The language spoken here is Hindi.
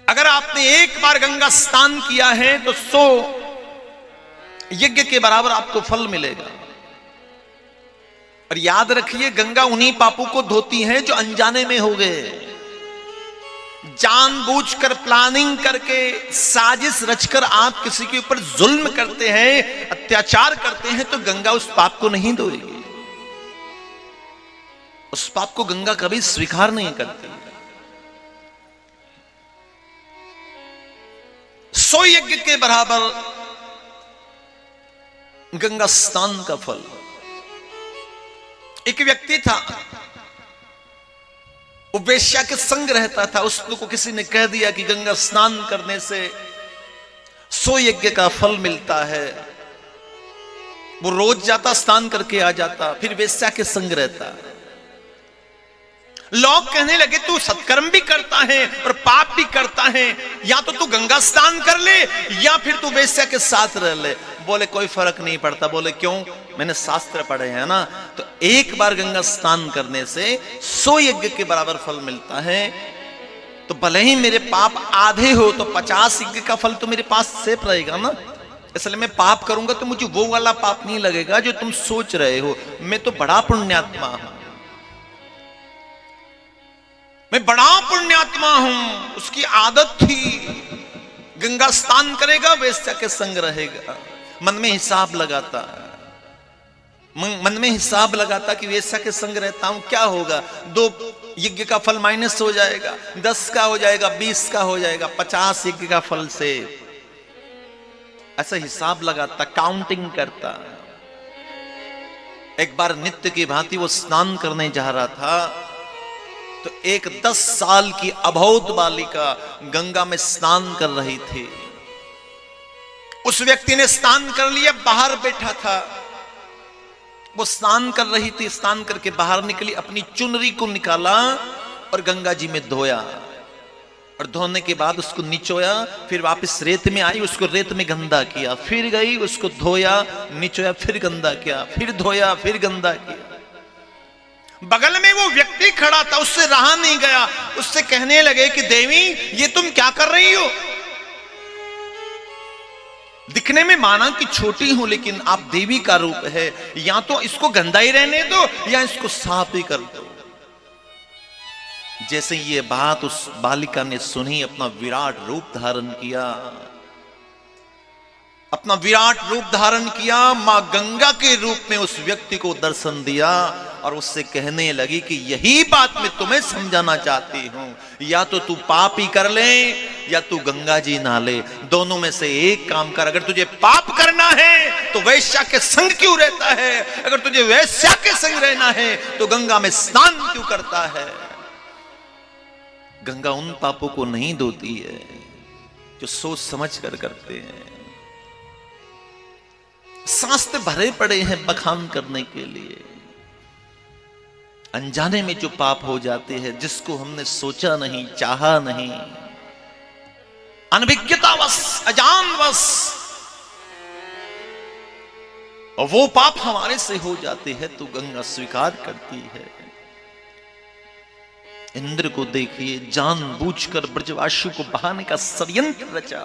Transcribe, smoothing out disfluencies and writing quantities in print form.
अगर आपने एक बार गंगा स्नान किया है तो 100 यज्ञ के बराबर आपको फल मिलेगा। और याद रखिए, गंगा उन्हीं पापों को धोती है जो अनजाने में हो गए। जानबूझकर प्लानिंग करके साजिश रचकर आप किसी के ऊपर जुल्म करते हैं, अत्याचार करते हैं, तो गंगा उस पाप को नहीं धोएगी। उस पाप को गंगा कभी स्वीकार नहीं करती। 100 यज्ञ के बराबर गंगा स्नान का फल। एक व्यक्ति था, वो वेश्या के संग रहता था। उसको किसी ने कह दिया कि गंगा स्नान करने से 100 यज्ञ का फल मिलता है। वो रोज जाता, स्नान करके आ जाता, फिर वेश्या के संग रहता। लोग कहने लगे तू सत्कर्म भी करता है और पाप भी करता है, या तो तू गंगा स्नान कर ले या फिर तू वेश्या के साथ रह ले। बोले कोई फर्क नहीं पड़ता। बोले क्यों? मैंने शास्त्र पढ़े हैं ना। तो एक बार गंगा स्नान करने से 100 यज्ञ के बराबर फल मिलता है। तो भले ही मेरे पाप आधे हो तो 50 यज्ञ का फल तो मेरे पास सेफ रहेगा ना। इसलिए मैं पाप करूंगा तो मुझे वो वाला पाप नहीं लगेगा जो तुम सोच रहे हो। मैं तो बड़ा पुण्यात्मा हूं, मैं बड़ा पुण्यात्मा हूं। उसकी आदत थी, गंगा स्नान करेगा, वेश्या के संग रहेगा। मन में हिसाब लगाता, मन में हिसाब लगाता कि वेश्या के संग रहता हूं, क्या होगा? 2 यज्ञ का फल माइनस हो जाएगा, 10 का हो जाएगा, 20 का हो जाएगा, 50 यज्ञ का फल से। ऐसा हिसाब लगाता, काउंटिंग करता। एक बार नित्य की भांति वो स्नान करने जा रहा था, तो एक 10 साल की अबोध बालिका गंगा में स्नान कर रही थी। उस व्यक्ति ने स्नान कर लिया, बाहर बैठा था। वो स्नान कर रही थी, स्नान करके बाहर निकली, अपनी चुनरी को निकाला और गंगा जी में धोया। और धोने के बाद उसको निचोया, फिर वापस रेत में आई, उसको रेत में गंदा किया, फिर गई, उसको धोया, निचोया, फिर गंदा किया, फिर धोया, फिर गंदा किया। बगल में वो व्यक्ति खड़ा था, उससे रहा नहीं गया। उससे कहने लगे कि देवी, ये तुम क्या कर रही हो? दिखने में माना कि छोटी हूं, लेकिन आप देवी का रूप है। या तो इसको गंदा ही रहने दो या इसको साफ ही कर दो। जैसे ये बात उस बालिका ने सुनी, अपना विराट रूप धारण किया, अपना विराट रूप धारण किया, मां गंगा के रूप में उस व्यक्ति को दर्शन दिया और उससे कहने लगी कि यही बात मैं तुम्हें समझाना चाहती हूं। या तो तू पाप ही कर ले या तू गंगा जी नहा ले, दोनों में से एक काम कर। अगर तुझे पाप करना है तो वैश्या के संग क्यों रहता है? अगर तुझे वैश्या के संग रहना है तो गंगा में स्नान क्यों करता है? गंगा उन पापों को नहीं धोती है जो सोच समझ कर करते हैं। शास्त्र भरे पड़े हैं बखान करने के लिए। अनजाने में जो पाप हो जाते हैं, जिसको हमने सोचा नहीं, चाहा नहीं, अनभिज्ञतावश, अजानवश, और वो पाप हमारे से हो जाते हैं, तो गंगा स्वीकार करती है। इंद्र को देखिए, जानबूझकर ब्रजवासियों को बहाने का षड्यंत्र रचा।